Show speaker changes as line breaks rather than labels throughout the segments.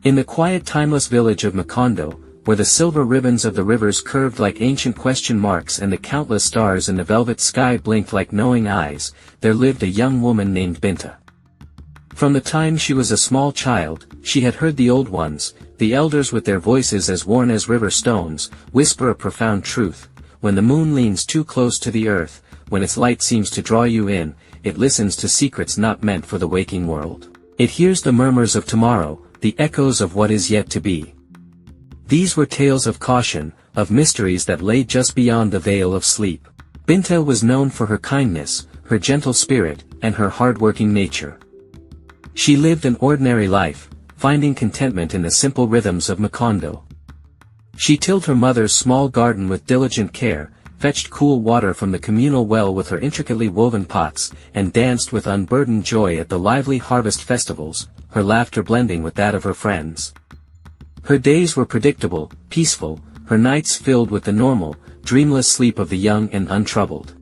In the quiet timeless village of Makondo, where the silver ribbons of the rivers curved like ancient question marks and the countless stars in the velvet sky blinked like knowing eyes, there lived a young woman named Binta. From the time she was a small child, she had heard the old ones, the elders with their voices as worn as river stones, whisper a profound truth: when the moon leans too close to the earth, when its light seems to draw you in, it listens to secrets not meant for the waking world. It hears the murmurs of tomorrow, the echoes of what is yet to be. These were tales of caution, of mysteries that lay just beyond the veil of sleep. Binta was known for her kindness, her gentle spirit, and her hard-working nature. She lived an ordinary life, finding contentment in the simple rhythms of Makondo. She tilled her mother's small garden with diligent care, fetched cool water from the communal well with her intricately woven pots, and danced with unburdened joy at the lively harvest festivals, her laughter blending with that of her friends. Her days were predictable, peaceful, her nights filled with the normal, dreamless sleep of the young and untroubled.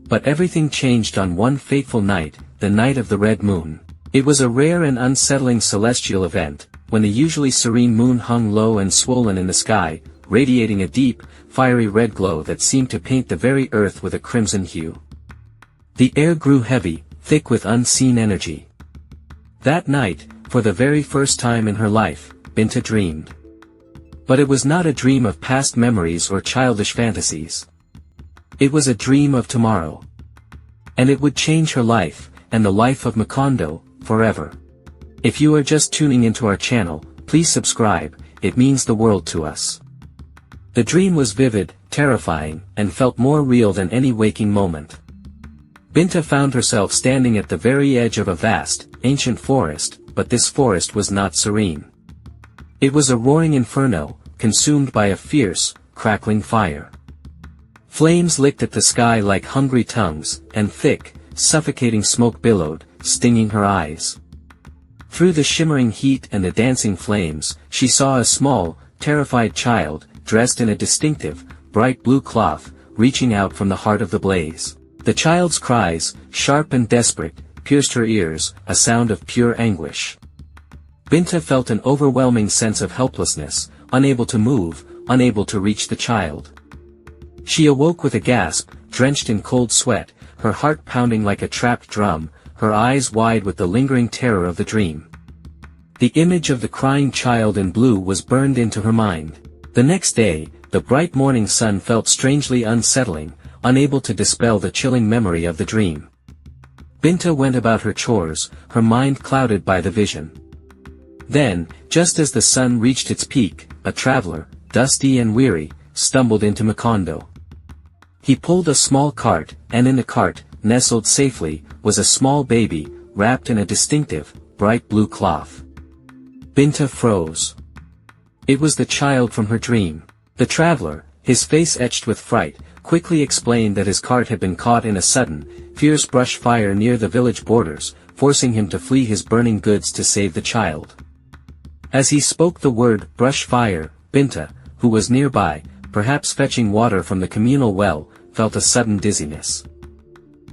But everything changed on one fateful night, the night of the red moon. It was a rare and unsettling celestial event, when the usually serene moon hung low and swollen in the sky, radiating a deep, fiery red glow that seemed to paint the very earth with a crimson hue. The air grew heavy, thick with unseen energy. That night, for the very first time in her life, Binta dreamed. But it was not a dream of past memories or childish fantasies. It was a dream of tomorrow. And it would change her life, and the life of Makondo, forever. If you are just tuning into our channel, please subscribe, it means the world to us. The dream was vivid, terrifying, and felt more real than any waking moment. Binta found herself standing at the very edge of a vast, ancient forest, but this forest was not serene. It was a roaring inferno, consumed by a fierce, crackling fire. Flames licked at the sky like hungry tongues, and thick, suffocating smoke billowed, stinging her eyes. Through the shimmering heat and the dancing flames, she saw a small, terrified child, dressed in a distinctive, bright blue cloth, reaching out from the heart of the blaze. The child's cries, sharp and desperate, pierced her ears, a sound of pure anguish. Binta felt an overwhelming sense of helplessness, unable to move, unable to reach the child. She awoke with a gasp, drenched in cold sweat, her heart pounding like a trapped drum, her eyes wide with the lingering terror of the dream. The image of the crying child in blue was burned into her mind. The next day, the bright morning sun felt strangely unsettling, unable to dispel the chilling memory of the dream. Binta went about her chores, her mind clouded by the vision. Then, just as the sun reached its peak, a traveler, dusty and weary, stumbled into Makondo. He pulled a small cart, and in the cart, nestled safely, was a small baby, wrapped in a distinctive, bright blue cloth. Binta froze. It was the child from her dream. The traveler, his face etched with fright, quickly explained that his cart had been caught in a sudden, fierce brush fire near the village borders, forcing him to flee his burning goods to save the child. As he spoke the word brush fire, Binta, who was nearby, perhaps fetching water from the communal well, felt a sudden dizziness.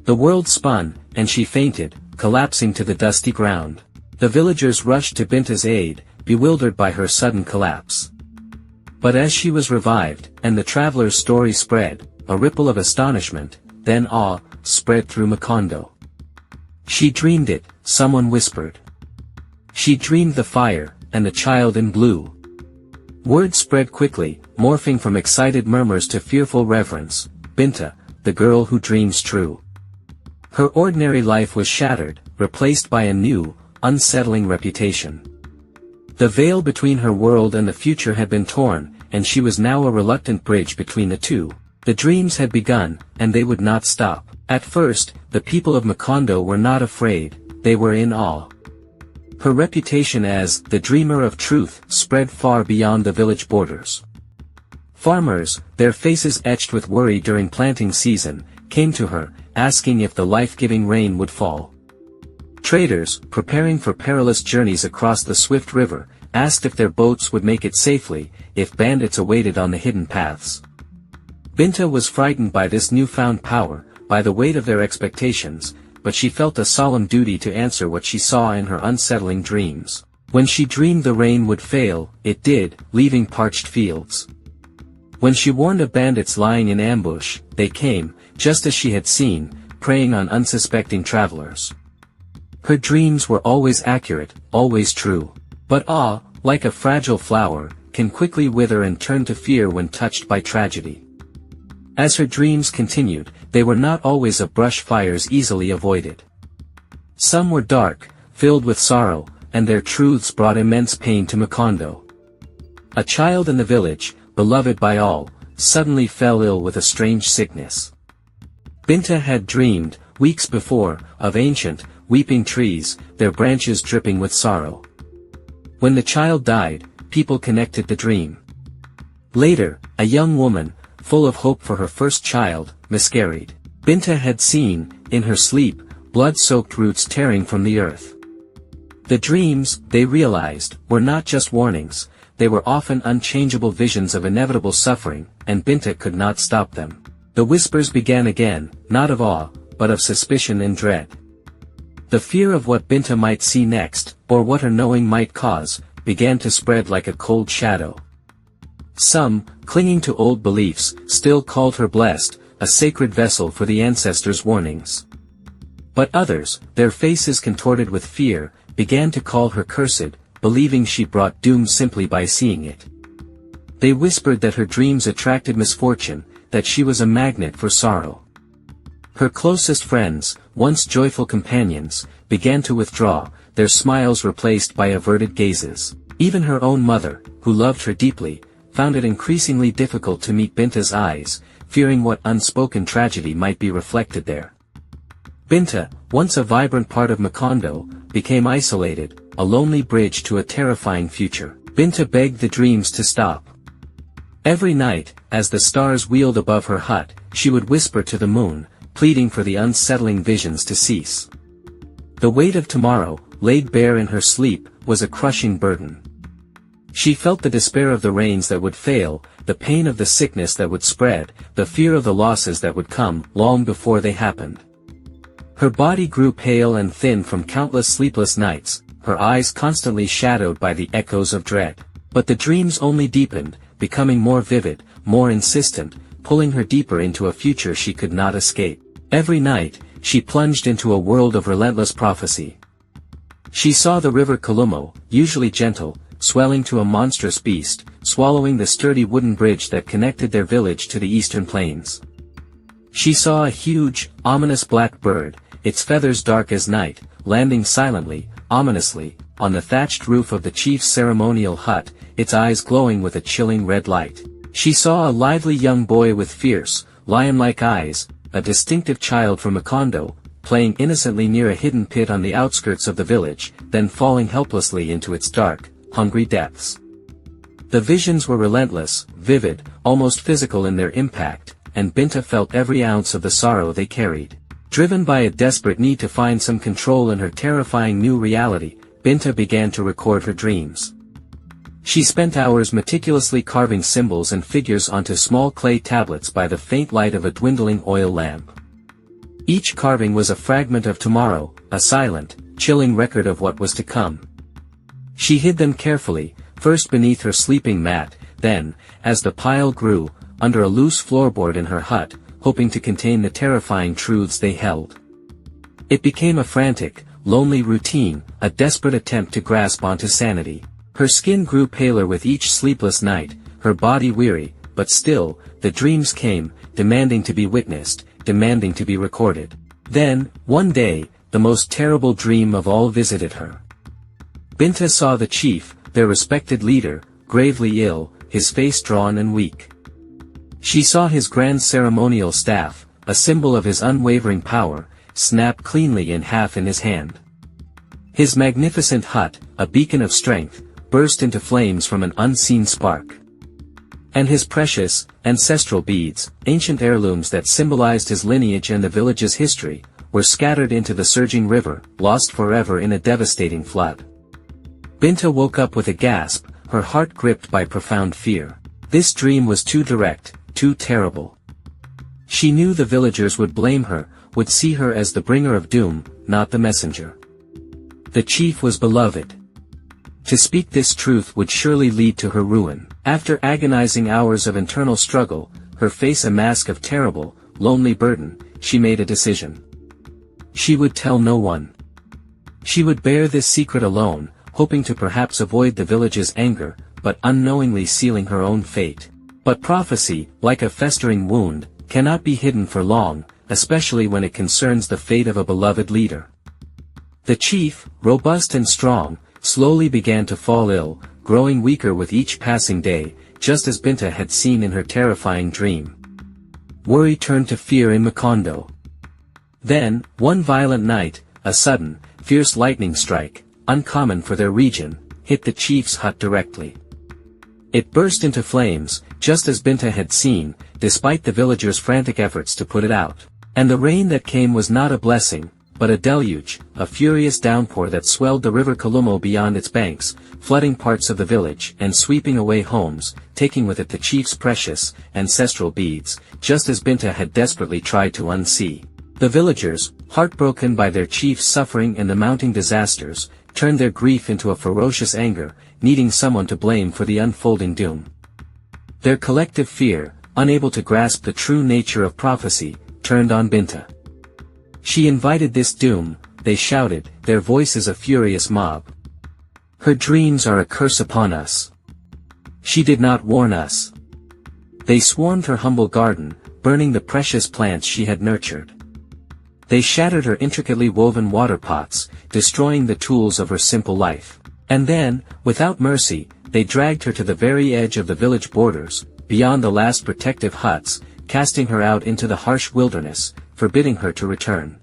The world spun, and she fainted, collapsing to the dusty ground. The villagers rushed to Binta's aid, bewildered by her sudden collapse. But as she was revived, and the traveler's story spread, a ripple of astonishment, then awe, spread through Makondo. She dreamed it, someone whispered. She dreamed the fire, and the child in blue. Word spread quickly, morphing from excited murmurs to fearful reverence. Binta, the girl who dreams true. Her ordinary life was shattered, replaced by a new, unsettling reputation. The veil between her world and the future had been torn, and she was now a reluctant bridge between the two. The dreams had begun, and they would not stop. At first, the people of Makondo were not afraid, they were in awe. Her reputation as the dreamer of truth spread far beyond the village borders. Farmers, their faces etched with worry during planting season, came to her, asking if the life-giving rain would fall. Traders, preparing for perilous journeys across the swift river, asked if their boats would make it safely, if bandits awaited on the hidden paths. Binta was frightened by this newfound power, by the weight of their expectations, but she felt a solemn duty to answer what she saw in her unsettling dreams. When she dreamed the rain would fail, it did, leaving parched fields. When she warned of bandits lying in ambush, they came, just as she had seen, preying on unsuspecting travelers. Her dreams were always accurate, always true. But awe, like a fragile flower, can quickly wither and turn to fear when touched by tragedy. As her dreams continued, they were not always of brush fires easily avoided. Some were dark, filled with sorrow, and their truths brought immense pain to Makondo. A child in the village, beloved by all, suddenly fell ill with a strange sickness. Binta had dreamed, weeks before, of ancient, weeping trees, their branches dripping with sorrow. When the child died, people connected the dream. Later, a young woman, full of hope for her first child, miscarried. Binta had seen, in her sleep, blood-soaked roots tearing from the earth. The dreams, they realized, were not just warnings, they were often unchangeable visions of inevitable suffering, and Binta could not stop them. The whispers began again, not of awe, but of suspicion and dread. The fear of what Binta might see next, or what her knowing might cause, began to spread like a cold shadow. Some, clinging to old beliefs, still called her blessed, a sacred vessel for the ancestors' warnings. But others, their faces contorted with fear, began to call her cursed, believing she brought doom simply by seeing it. They whispered that her dreams attracted misfortune, that she was a magnet for sorrow. Her closest friends, once joyful companions, began to withdraw, their smiles replaced by averted gazes. Even her own mother, who loved her deeply, found it increasingly difficult to meet Binta's eyes, fearing what unspoken tragedy might be reflected there. Binta, once a vibrant part of Makondo, became isolated, a lonely bridge to a terrifying future. Binta begged the dreams to stop. Every night, as the stars wheeled above her hut, she would whisper to the moon, pleading for the unsettling visions to cease. The weight of tomorrow, laid bare in her sleep, was a crushing burden. She felt the despair of the rains that would fail, the pain of the sickness that would spread, the fear of the losses that would come long before they happened. Her body grew pale and thin from countless sleepless nights, her eyes constantly shadowed by the echoes of dread. But the dreams only deepened, becoming more vivid, more insistent, pulling her deeper into a future she could not escape. Every night, she plunged into a world of relentless prophecy. She saw the river Kalumo, usually gentle, swelling to a monstrous beast, swallowing the sturdy wooden bridge that connected their village to the eastern plains. She saw a huge, ominous black bird, its feathers dark as night, landing silently, ominously, on the thatched roof of the chief's ceremonial hut, its eyes glowing with a chilling red light. She saw a lively young boy with fierce, lion-like eyes, a distinctive child from Makondo, playing innocently near a hidden pit on the outskirts of the village, then falling helplessly into its dark, hungry depths. The visions were relentless, vivid, almost physical in their impact, and Binta felt every ounce of the sorrow they carried. Driven by a desperate need to find some control in her terrifying new reality, Binta began to record her dreams. She spent hours meticulously carving symbols and figures onto small clay tablets by the faint light of a dwindling oil lamp. Each carving was a fragment of tomorrow, a silent, chilling record of what was to come. She hid them carefully, first beneath her sleeping mat, then, as the pile grew, under a loose floorboard in her hut, hoping to contain the terrifying truths they held. It became a frantic, lonely routine, a desperate attempt to grasp onto sanity. Her skin grew paler with each sleepless night, her body weary, but still, the dreams came, demanding to be witnessed, demanding to be recorded. Then, one day, the most terrible dream of all visited her. Binta saw the chief, their respected leader, gravely ill, his face drawn and weak. She saw his grand ceremonial staff, a symbol of his unwavering power, snap cleanly in half in his hand. His magnificent hut, a beacon of strength, burst into flames from an unseen spark. And his precious, ancestral beads, ancient heirlooms that symbolized his lineage and the village's history, were scattered into the surging river, lost forever in a devastating flood. Binta woke up with a gasp, her heart gripped by profound fear. This dream was too direct, too terrible. She knew the villagers would blame her, would see her as the bringer of doom, not the messenger. The chief was beloved. To speak this truth would surely lead to her ruin. After agonizing hours of internal struggle, her face a mask of terrible, lonely burden, she made a decision. She would tell no one. She would bear this secret alone, hoping to perhaps avoid the village's anger, but unknowingly sealing her own fate. But prophecy, like a festering wound, cannot be hidden for long, especially when it concerns the fate of a beloved leader. The chief, robust and strong, slowly began to fall ill, growing weaker with each passing day, just as Binta had seen in her terrifying dream. Worry turned to fear in Makondo. Then, one violent night, a sudden, fierce lightning strike, uncommon for their region, hit the chief's hut directly. It burst into flames, just as Binta had seen, despite the villagers' frantic efforts to put it out. And the rain that came was not a blessing, but a deluge, a furious downpour that swelled the river Kalumo beyond its banks, flooding parts of the village and sweeping away homes, taking with it the chief's precious, ancestral beads, just as Binta had desperately tried to unsee. The villagers, heartbroken by their chief's suffering and the mounting disasters, turned their grief into a ferocious anger, needing someone to blame for the unfolding doom. Their collective fear, unable to grasp the true nature of prophecy, turned on Binta. She invited this doom, they shouted, their voices a furious mob. Her dreams are a curse upon us. She did not warn us. They swarmed her humble garden, burning the precious plants she had nurtured. They shattered her intricately woven water pots, destroying the tools of her simple life. And then, without mercy, they dragged her to the very edge of the village borders, beyond the last protective huts, casting her out into the harsh wilderness, forbidding her to return.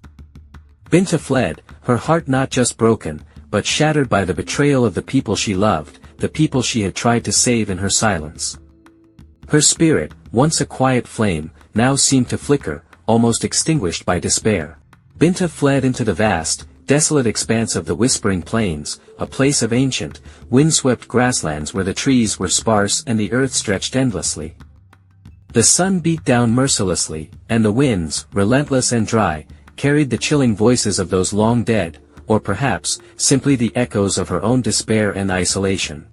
Binta fled, her heart not just broken, but shattered by the betrayal of the people she loved, the people she had tried to save in her silence. Her spirit, once a quiet flame, now seemed to flicker, almost extinguished by despair. Binta fled into the vast, desolate expanse of the Whispering Plains, a place of ancient, windswept grasslands where the trees were sparse and the earth stretched endlessly. The sun beat down mercilessly, and the winds, relentless and dry, carried the chilling voices of those long dead, or perhaps, simply the echoes of her own despair and isolation.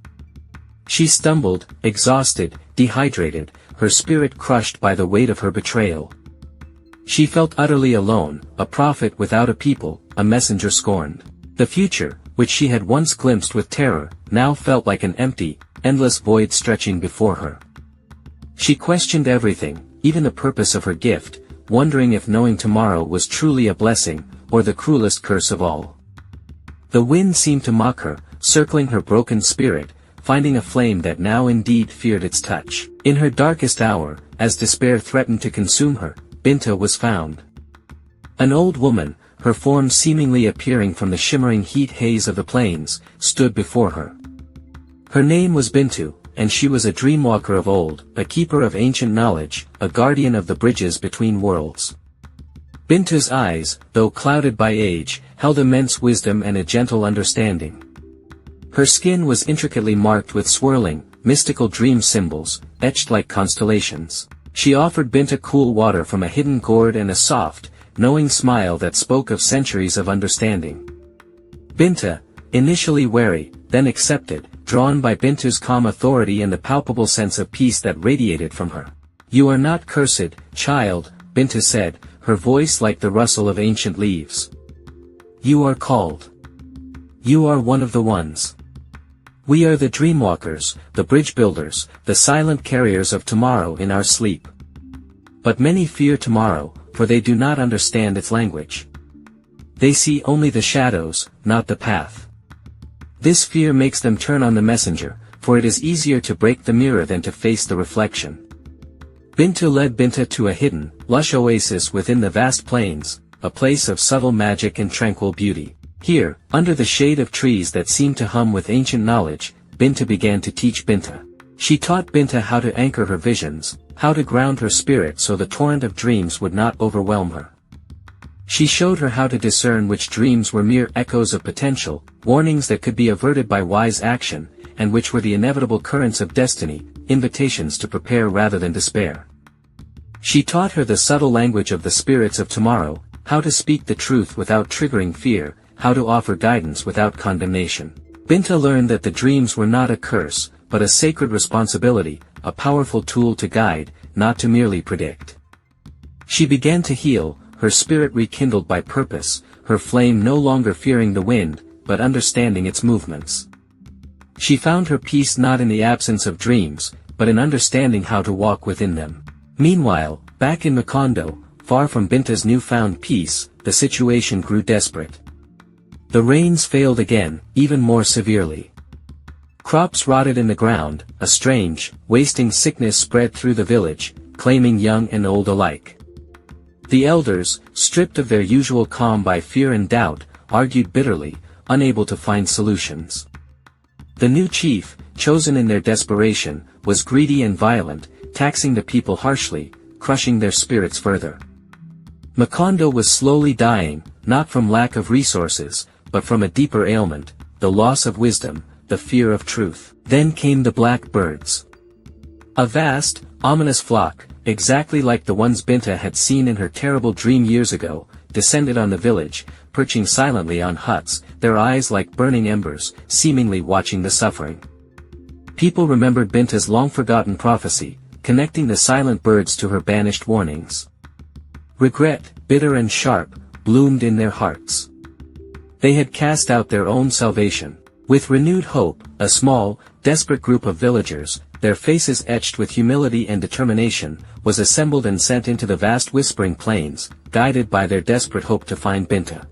She stumbled, exhausted, dehydrated, her spirit crushed by the weight of her betrayal. She felt utterly alone, a prophet without a people, a messenger scorned. The future, which she had once glimpsed with terror, now felt like an empty, endless void stretching before her. She questioned everything, even the purpose of her gift, wondering if knowing tomorrow was truly a blessing, or the cruelest curse of all. The wind seemed to mock her, circling her broken spirit, finding a flame that now indeed feared its touch. In her darkest hour, as despair threatened to consume her, Binta was found. An old woman, her form seemingly appearing from the shimmering heat haze of the plains, stood before her. Her name was Bintu, and she was a dreamwalker of old, a keeper of ancient knowledge, a guardian of the bridges between worlds. Bintu's eyes, though clouded by age, held immense wisdom and a gentle understanding. Her skin was intricately marked with swirling, mystical dream symbols, etched like constellations. She offered Binta cool water from a hidden gourd and a soft, knowing smile that spoke of centuries of understanding. Binta, initially wary, then accepted, drawn by Bintu's calm authority and the palpable sense of peace that radiated from her. "You are not cursed, child," Binta said, her voice like the rustle of ancient leaves. "You are called. You are one of the ones. We are the dreamwalkers, the bridge builders, the silent carriers of tomorrow in our sleep. But many fear tomorrow, for they do not understand its language. They see only the shadows, not the path. This fear makes them turn on the messenger, for it is easier to break the mirror than to face the reflection." Bintu led Binta to a hidden, lush oasis within the vast plains, a place of subtle magic and tranquil beauty. Here, under the shade of trees that seemed to hum with ancient knowledge, Binta began to teach Binta. She taught Binta how to anchor her visions, how to ground her spirit so the torrent of dreams would not overwhelm her. She showed her how to discern which dreams were mere echoes of potential, warnings that could be averted by wise action, and which were the inevitable currents of destiny, invitations to prepare rather than despair. She taught her the subtle language of the spirits of tomorrow, how to speak the truth without triggering fear, how to offer guidance without condemnation. Binta learned that the dreams were not a curse, but a sacred responsibility, a powerful tool to guide, not to merely predict. She began to heal, her spirit rekindled by purpose, her flame no longer fearing the wind, but understanding its movements. She found her peace not in the absence of dreams, but in understanding how to walk within them. Meanwhile, back in Makondo, far from Binta's newfound peace, the situation grew desperate. The rains failed again, even more severely. Crops rotted in the ground, a strange, wasting sickness spread through the village, claiming young and old alike. The elders, stripped of their usual calm by fear and doubt, argued bitterly, unable to find solutions. The new chief, chosen in their desperation, was greedy and violent, taxing the people harshly, crushing their spirits further. Makondo was slowly dying, not from lack of resources, but from a deeper ailment, the loss of wisdom, the fear of truth. Then came the black birds. A vast, ominous flock, exactly like the ones Binta had seen in her terrible dream years ago, descended on the village, perching silently on huts, their eyes like burning embers, seemingly watching the suffering. People remembered Binta's long-forgotten prophecy, connecting the silent birds to her banished warnings. Regret, bitter and sharp, bloomed in their hearts. They had cast out their own salvation. With renewed hope, a small, desperate group of villagers, their faces etched with humility and determination, was assembled and sent into the vast whispering plains, guided by their desperate hope to find Binta.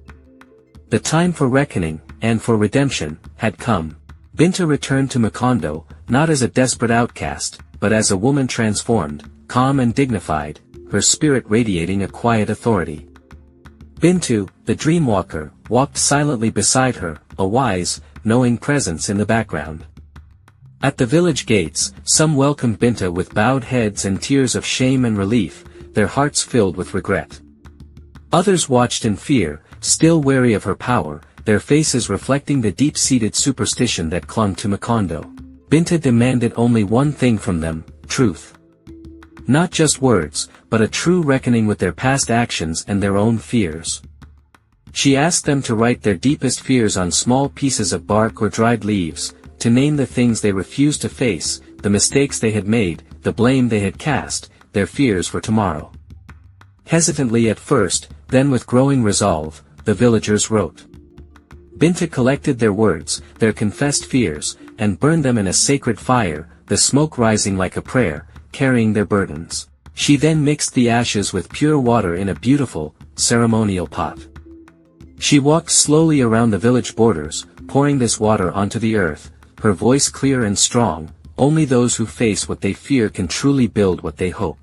The time for reckoning, and for redemption, had come. Binta returned to Makondo, not as a desperate outcast, but as a woman transformed, calm and dignified, her spirit radiating a quiet authority. Bintu, the dreamwalker, walked silently beside her, a wise, knowing presence in the background. At the village gates, some welcomed Binta with bowed heads and tears of shame and relief, their hearts filled with regret. Others watched in fear, still wary of her power, their faces reflecting the deep-seated superstition that clung to Makondo. Binta demanded only one thing from them, truth. Not just words, but a true reckoning with their past actions and their own fears. She asked them to write their deepest fears on small pieces of bark or dried leaves, to name the things they refused to face, the mistakes they had made, the blame they had cast, their fears for tomorrow. Hesitantly at first, then with growing resolve, the villagers wrote. Binta collected their words, their confessed fears, and burned them in a sacred fire, the smoke rising like a prayer, carrying their burdens. She then mixed the ashes with pure water in a beautiful, ceremonial pot. She walked slowly around the village borders, pouring this water onto the earth, her voice clear and strong. Only those who face what they fear can truly build what they hope.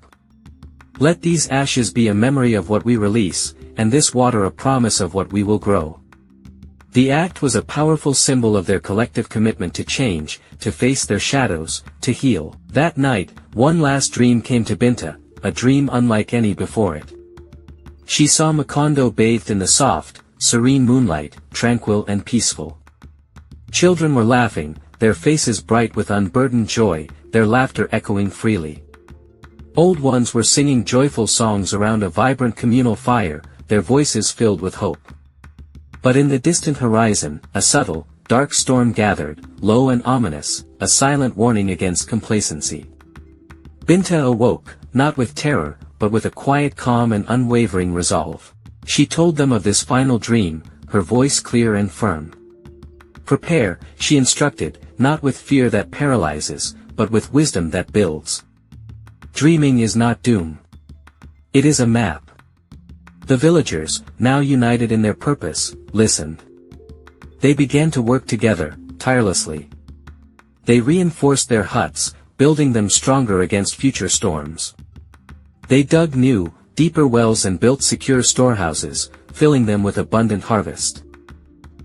Let these ashes be a memory of what we release, and this water a promise of what we will grow. The act was a powerful symbol of their collective commitment to change, to face their shadows, to heal. That night, one last dream came to Binta, a dream unlike any before it. She saw Makondo bathed in the soft, serene moonlight, tranquil and peaceful. Children were laughing, their faces bright with unburdened joy, their laughter echoing freely. Old ones were singing joyful songs around a vibrant communal fire, their voices filled with hope. But in the distant horizon, a subtle, dark storm gathered, low and ominous, a silent warning against complacency. Binta awoke, not with terror, but with a quiet calm and unwavering resolve. She told them of this final dream, her voice clear and firm. Prepare, she instructed, not with fear that paralyzes, but with wisdom that builds. Dreaming is not doom. It is a map. The villagers, now united in their purpose, listened. They began to work together, tirelessly. They reinforced their huts, building them stronger against future storms. They dug new, deeper wells and built secure storehouses, filling them with abundant harvest.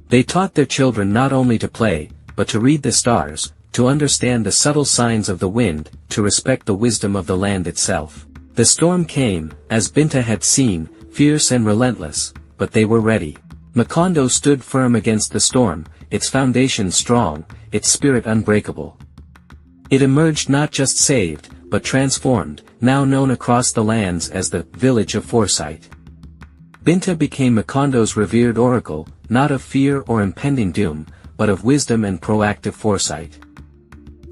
They taught their children not only to play, but to read the stars, to understand the subtle signs of the wind, to respect the wisdom of the land itself. The storm came, as Binta had seen, fierce and relentless, but they were ready. Makondo stood firm against the storm, its foundation strong, its spirit unbreakable. It emerged not just saved, but transformed, now known across the lands as the Village of Foresight. Binta became Makondo's revered oracle, not of fear or impending doom, but of wisdom and proactive foresight.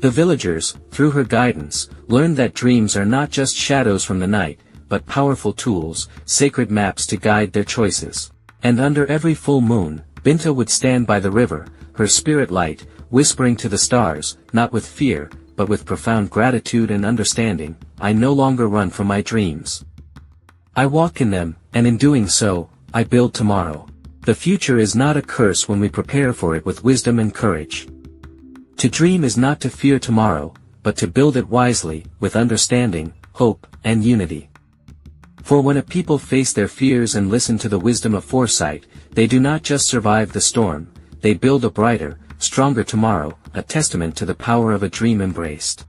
The villagers, through her guidance, learned that dreams are not just shadows from the night, but powerful tools, sacred maps to guide their choices. And under every full moon, Binta would stand by the river, her spirit light, whispering to the stars, not with fear, but with profound gratitude and understanding, I no longer run from my dreams. I walk in them, and in doing so, I build tomorrow. The future is not a curse when we prepare for it with wisdom and courage. To dream is not to fear tomorrow, but to build it wisely, with understanding, hope, and unity. For when a people face their fears and listen to the wisdom of foresight, they do not just survive the storm, they build a brighter, stronger tomorrow, a testament to the power of a dream embraced.